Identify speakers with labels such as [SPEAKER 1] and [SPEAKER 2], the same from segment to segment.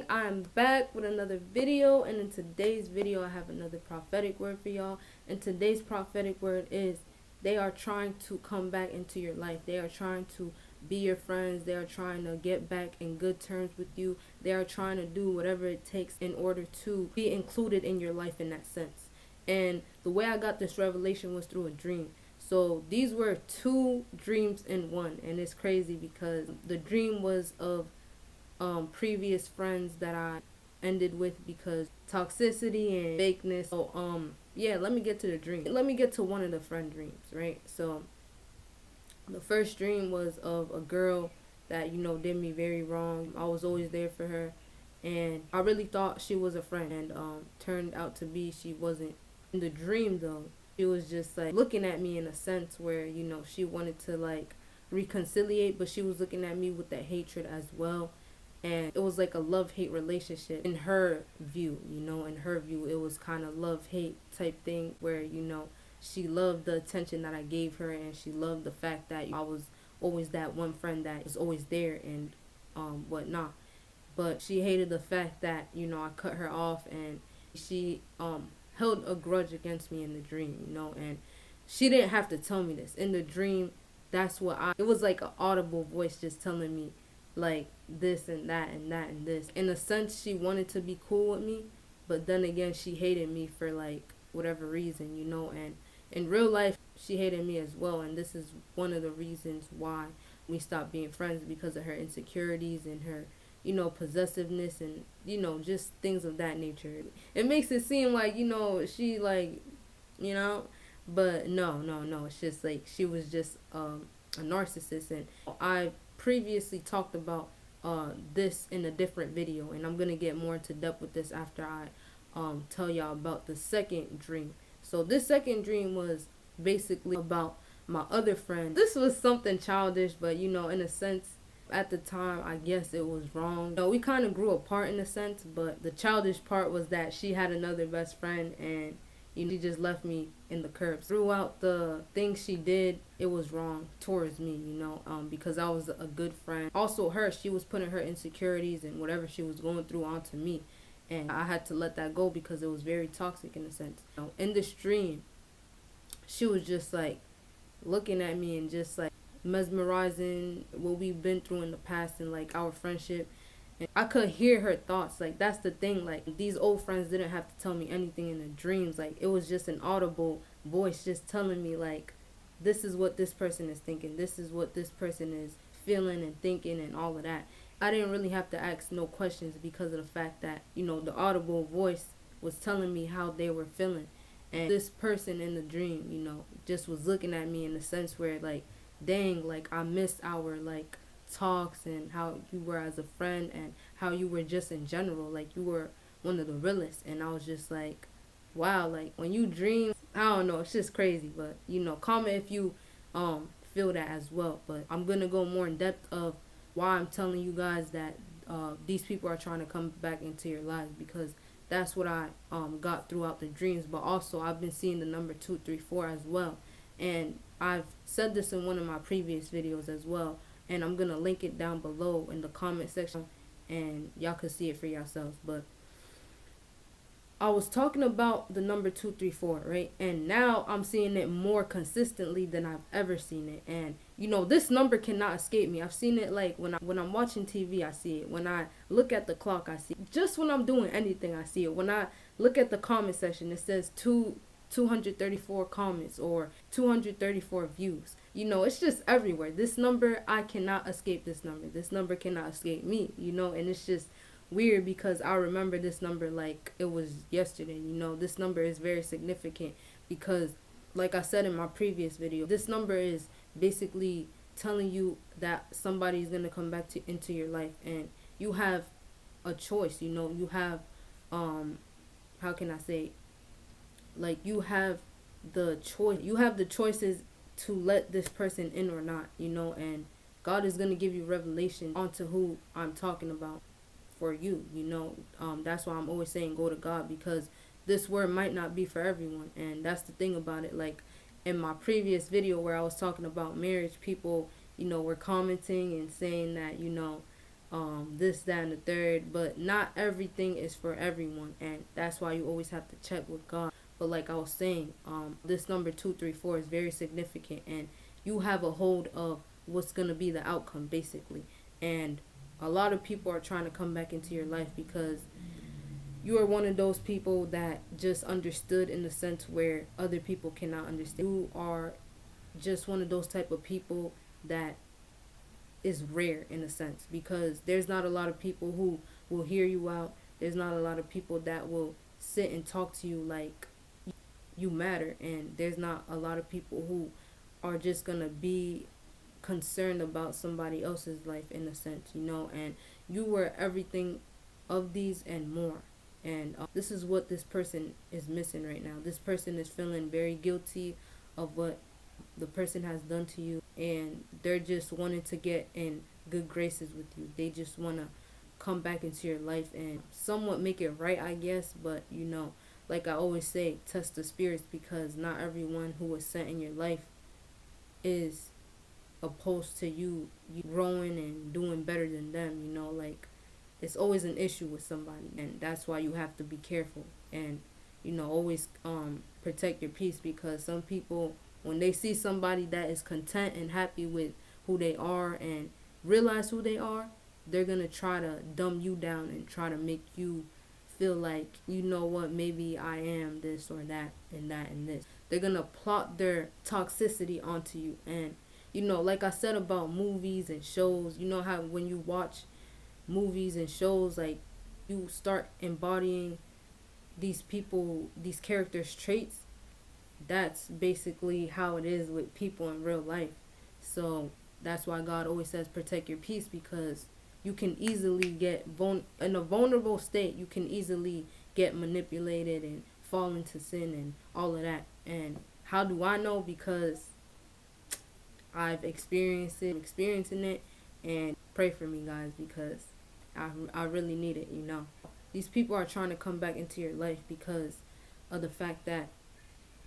[SPEAKER 1] morning. I'm back with another video, and in today's video I have another prophetic word for y'all. And today's prophetic word is they are trying to come back into your life. They are trying to be your friends. They are trying to get back in good terms with you. They are trying to do whatever it takes in order to be included in your life in that sense. And the way I got this revelation was through a dream. So these were two dreams in one, and it's crazy because the dream was of previous friends that I ended with because toxicity and fakeness. So yeah, let me get to the dream. Let me get to one of the friend dreams, right? So the first dream was of a girl that did me very wrong. I was always there for her, and I really thought she was a friend, and turned out to be she wasn't. In the dream though, she was just like looking at me in a sense where she wanted to like reconciliate, but she was looking at me with that hatred as well. And it was like a love-hate relationship in her view. In her view it was kind of love-hate type thing where she loved the attention that I gave her, and she loved the fact that I was always that one friend that was always there and whatnot. But she hated the fact that I cut her off, and she held a grudge against me in the dream. And she didn't have to tell me this in the dream. It was like an audible voice just telling me like this and that and that and this. In a sense, she wanted to be cool with me, but then again, she hated me for like whatever reason. And in real life, she hated me as well, and this is one of the reasons why we stopped being friends, because of her insecurities and her possessiveness, and just things of that nature. It makes it seem like she like but no, it's just like she was just a narcissist. And I previously talked about this in a different video, and I'm gonna get more into depth with this after I tell y'all about the second dream. So this second dream was basically about my other friend. This was something childish, but in a sense at the time I guess it was wrong. We kind of grew apart in a sense, but the childish part was that she had another best friend, and she just left me in the curbs. Throughout the things she did, it was wrong towards me, because I was a good friend. Also she was putting her insecurities and whatever she was going through onto me, and I had to let that go because it was very toxic in a sense. In the stream, she was just like looking at me and just like mesmerizing what we've been through in the past and like our friendship. And I could hear her thoughts. Like, that's the thing. Like, these old friends didn't have to tell me anything in the dreams. Like, it was just an audible voice just telling me, like, this is what this person is thinking. This is what this person is feeling and thinking and all of that. I didn't really have to ask no questions because of the fact that, the audible voice was telling me how they were feeling. And this person in the dream, just was looking at me in the sense where, like, dang, like, I missed our, like, talks and how you were as a friend and how you were just in general. Like, you were one of the realest. And I was just like, wow, like when you dream, I don't know, it's just crazy. But comment if you feel that as well. But I'm gonna go more in depth of why I'm telling you guys that these people are trying to come back into your lives, because that's what I got throughout the dreams. But also I've been seeing the number 234 as well, and I've said this in one of my previous videos as well, and I'm gonna link it down below in the comment section, and y'all can see it for yourselves. But I was talking about the number 234, right? And now I'm seeing it more consistently than I've ever seen it. And this number cannot escape me. I've seen it like when I'm watching TV, I see it. When I look at the clock, I see it. Just when I'm doing anything, I see it. When I look at the comment section, it says 234 comments or 234 views. It's just everywhere. This number, I cannot escape this number. This number cannot escape me, and it's just weird because I remember this number like it was yesterday. This number is very significant because, like I said in my previous video, this number is basically telling you that somebody's going to come back into your life, and you have a choice. You have how can I say, like, you have the choice. You have the choices to let this person in or not, and God is going to give you revelation onto who I'm talking about for you. That's why I'm always saying go to God, because this word might not be for everyone. And that's the thing about it. Like in my previous video where I was talking about marriage, people were commenting and saying that this, that, and the third. But not everything is for everyone, and that's why you always have to check with God. But like I was saying, this number 234 is very significant, and you have a hold of what's gonna be the outcome, basically. And a lot of people are trying to come back into your life because you are one of those people that just understood in the sense where other people cannot understand. You are just one of those type of people that is rare in a sense, because there's not a lot of people who will hear you out. There's not a lot of people that will sit and talk to you like you matter, and there's not a lot of people who are just gonna be concerned about somebody else's life in a sense, and you were everything of these and more. And this is what this person is missing right now. This person is feeling very guilty of what the person has done to you, and they're just wanting to get in good graces with you. They just want to come back into your life and somewhat make it right, I guess. But like I always say, test the spirits, because not everyone who was sent in your life is opposed to you growing and doing better than them. Like, it's always an issue with somebody, and that's why you have to be careful and always protect your peace, because some people, when they see somebody that is content and happy with who they are and realize who they are, they're gonna try to dumb you down and try to make you feel like, what, maybe I am this or that and that and this. They're gonna plot their toxicity onto you. And like I said about movies and shows, how when you watch movies and shows, like, you start embodying these people, these characters' traits. That's basically how it is with people in real life. So that's why God always says protect your peace, because you can easily get in a vulnerable state. You can easily get manipulated and fall into sin and all of that. And how do I know? Because I've experiencing it. And pray for me, guys, because I really need it. These people are trying to come back into your life because of the fact that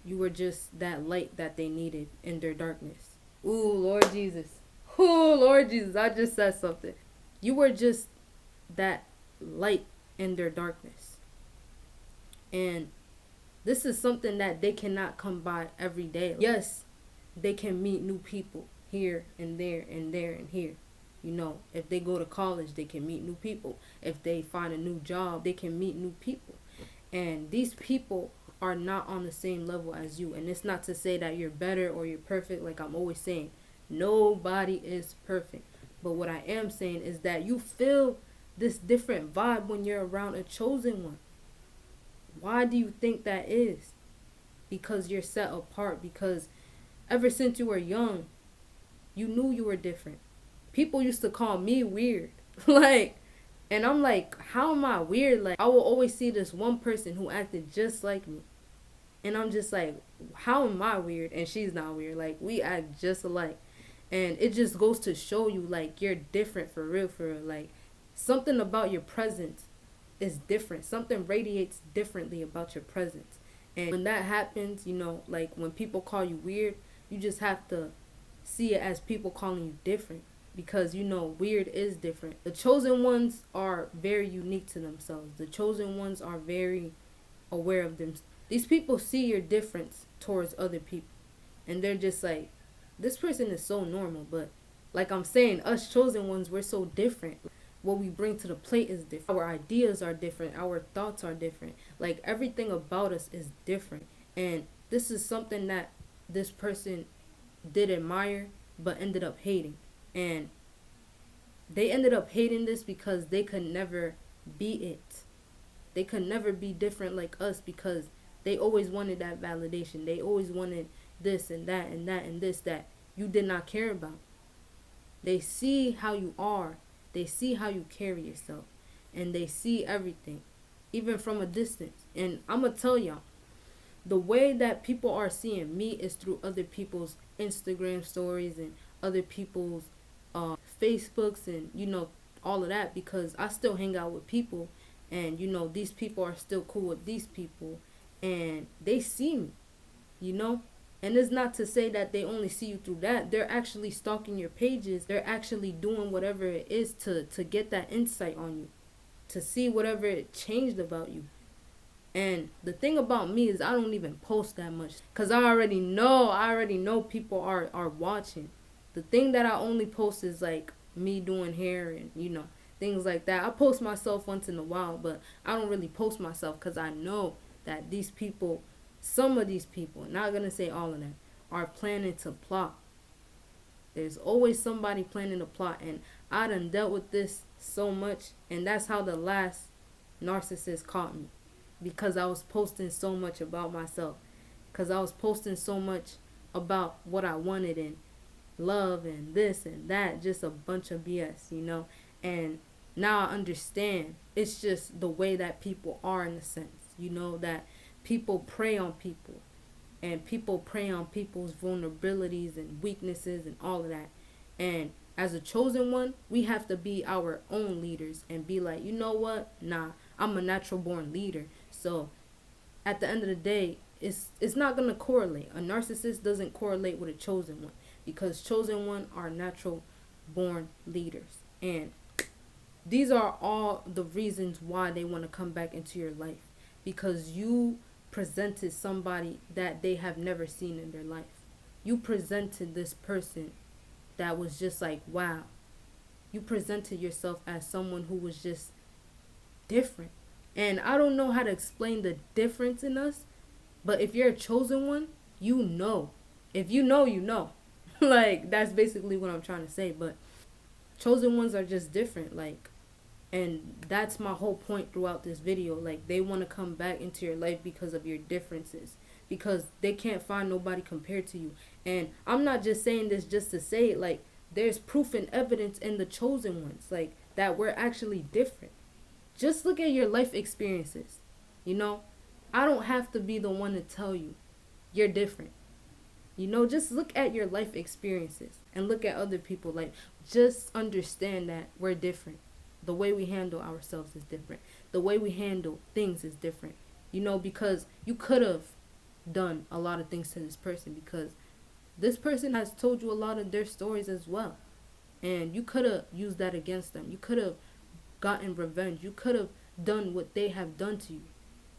[SPEAKER 1] you were just that light that they needed in their darkness. Ooh, Lord Jesus. Ooh, Lord Jesus. I just said something. You were just that light in their darkness. And this is something that they cannot come by every day. Yes, they can meet new people here and there and there and here. If they go to college, they can meet new people. If they find a new job, they can meet new people. And these people are not on the same level as you. And it's not to say that you're better or you're perfect. Like I'm always saying, nobody is perfect. But what I am saying is that you feel this different vibe when you're around a chosen one. Why do you think that is? Because you're set apart. Because ever since you were young, you knew you were different. People used to call me weird. And I'm like, how am I weird? Like, I will always see this one person who acted just like me. And I'm just like, how am I weird? And she's not weird. Like, we act just alike. And it just goes to show you, like, you're different for real, for real. Like, something about your presence is different. Something radiates differently about your presence. And when that happens, like, when people call you weird, you just have to see it as people calling you different. Because, weird is different. The chosen ones are very unique to themselves. The chosen ones are very aware of them. These people see your difference towards other people. And they're just like, this person is so normal. But like I'm saying, us chosen ones, we're so different. What we bring to the plate is different. Our ideas are different. Our thoughts are different. Like, everything about us is different. And this is something that this person did admire but ended up hating. And they ended up hating this because they could never be it. They could never be different like us, because they always wanted that validation. They always wanted this and that and that and this that you did not care about. They see how you are. They see how you carry yourself. And they see everything, even from a distance. And I'm going to tell y'all, the way that people are seeing me is through other people's Instagram stories and other people's Facebooks and all of that, because I still hang out with people, and these people are still cool with these people, and they see me. And it's not to say that they only see you through that. They're actually stalking your pages. They're actually doing whatever it is to get that insight on you, to see whatever it changed about you. And the thing about me is I don't even post that much because I already know people are watching. The thing that I only post is like me doing hair and things like that. I post myself once in a while, but I don't really post myself because I know that these people, some of these people, not gonna say all of them, are planning to plot. There's always somebody planning to plot, and I done dealt with this so much, and that's how the last narcissist caught me, because I was posting so much about myself, because I was posting so much about what I wanted and love and this and that, just a bunch of BS. And now I understand it's just the way that people are, in a sense, that people prey on people, and people prey on people's vulnerabilities and weaknesses and all of that. And as a chosen one, we have to be our own leaders and be like, you know what? Nah, I'm a natural born leader. So at the end of the day, it's not gonna correlate. A narcissist doesn't correlate with a chosen one, because chosen one are natural born leaders. And these are all the reasons why they want to come back into your life, because you presented somebody that they have never seen in their life. You presented this person that was just like, wow. You presented yourself as someone who was just different. And I don't know how to explain the difference in us, but if you're a chosen one, you know. If you know, you know. Like, that's basically what I'm trying to say. But chosen ones are just different. Like, and that's my whole point throughout this video. Like, they want to come back into your life because of your differences, because they can't find nobody compared to you. And I'm not just saying this just to say it. Like, there's proof and evidence in the chosen ones, like, that we're actually different. Just look at your life experiences. I don't have to be the one to tell you you're different. Just look at your life experiences and look at other people. Like, just understand that we're different. The way we handle ourselves is different. The way we handle things is different. Because you could have done a lot of things to this person, because this person has told you a lot of their stories as well. And you could have used that against them. You could have gotten revenge. You could have done what they have done to you.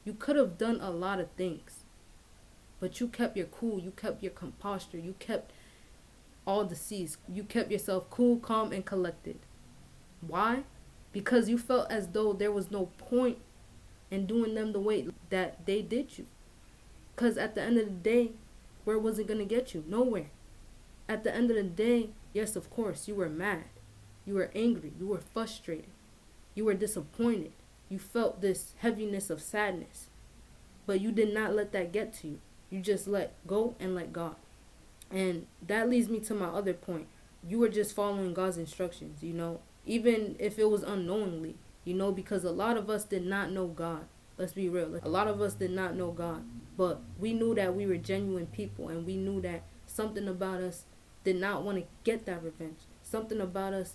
[SPEAKER 1] You could have done a lot of things. But you kept your cool. You kept your composure. You kept all the C's. You kept yourself cool, calm, and collected. Why? Because you felt as though there was no point in doing them the way that they did you. Because at the end of the day, where was it going to get you? Nowhere. At the end of the day, yes, of course, you were mad. You were angry. You were frustrated. You were disappointed. You felt this heaviness of sadness. But you did not let that get to you. You just let go and let God. And that leads me to my other point. You were just following God's instructions, even if it was unknowingly, because a lot of us did not know God. Let's be real. A lot of us did not know God. But we knew that we were genuine people, and we knew that something about us did not want to get that revenge. Something about us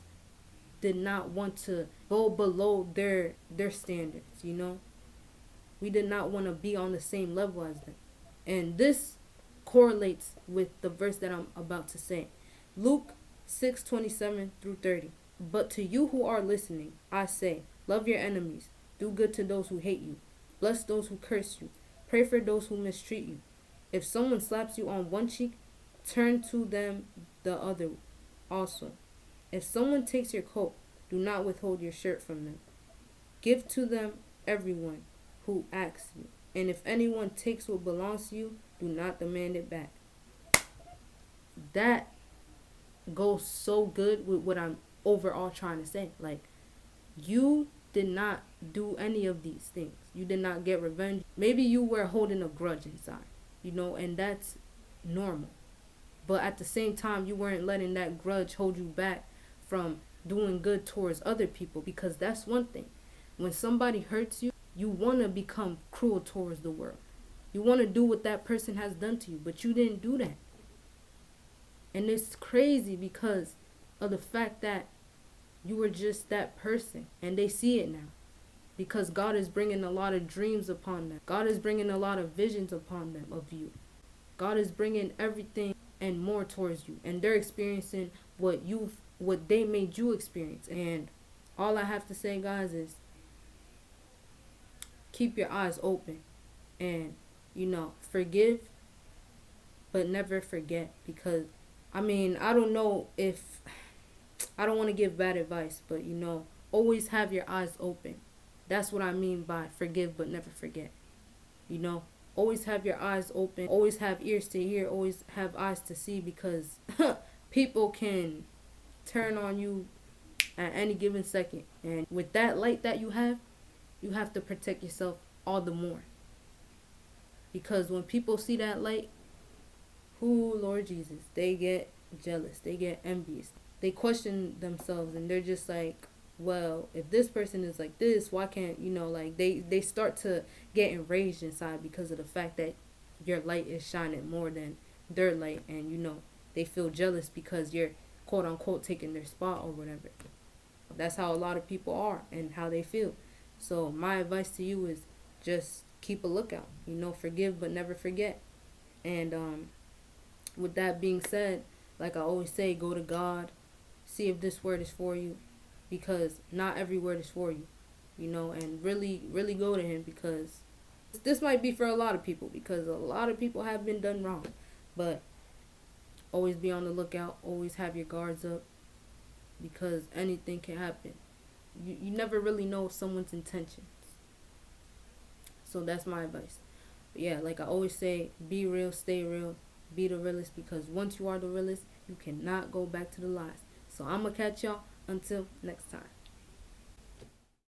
[SPEAKER 1] did not want to go below their standards, We did not want to be on the same level as them. And this correlates with the verse that I'm about to say. Luke 6:27 through 30. But to you who are listening, I say, love your enemies, do good to those who hate you, bless those who curse you, pray for those who mistreat you. If someone slaps you on one cheek, turn to them the other also. If someone takes your coat, do not withhold your shirt from them. Give to them everyone who asks you. And if anyone takes what belongs to you, do not demand it back. That goes so good with what I'm overall trying to say. Like, you did not do any of these things. You did not get revenge. Maybe you were holding a grudge inside, and that's normal. But at the same time, you weren't letting that grudge hold you back from doing good towards other people, because that's one thing. When somebody hurts you, you want to become cruel towards the world. You want to do what that person has done to you, but you didn't do that. And it's crazy because of the fact that you were just that person, and they see it now, because God is bringing a lot of dreams upon them. God is bringing a lot of visions upon them of you. God is bringing everything and more towards you, and they're experiencing what they made you experience. And all I have to say, guys, is keep your eyes open, and forgive but never forget. Because I mean, I don't know if I don't want to give bad advice, but always have your eyes open. That's what I mean by forgive but never forget. You know, always have your eyes open, always have ears to hear, always have eyes to see, because people can turn on you at any given second. And with that light that you have to protect yourself all the more. Because when people see that light, who, Lord Jesus, they get jealous, they get envious, they question themselves, and they're just like, well, if this person is like this, why can't like they start to get enraged inside because of the fact that your light is shining more than their light. And they feel jealous because you're quote unquote taking their spot or whatever. That's how a lot of people are and how they feel. So my advice to you is just keep a lookout. Forgive but never forget. And with that being said, like I always say, go to God, see if this word is for you, because not every word is for you, and really, really go to Him, because this might be for a lot of people, because a lot of people have been done wrong. But always be on the lookout, always have your guards up, because anything can happen. You never really know someone's intentions. So that's my advice. But yeah, like I always say, be real, stay real, be the realest, because once you are the realest, you cannot go back to the lies. So I'm going to catch y'all until next time.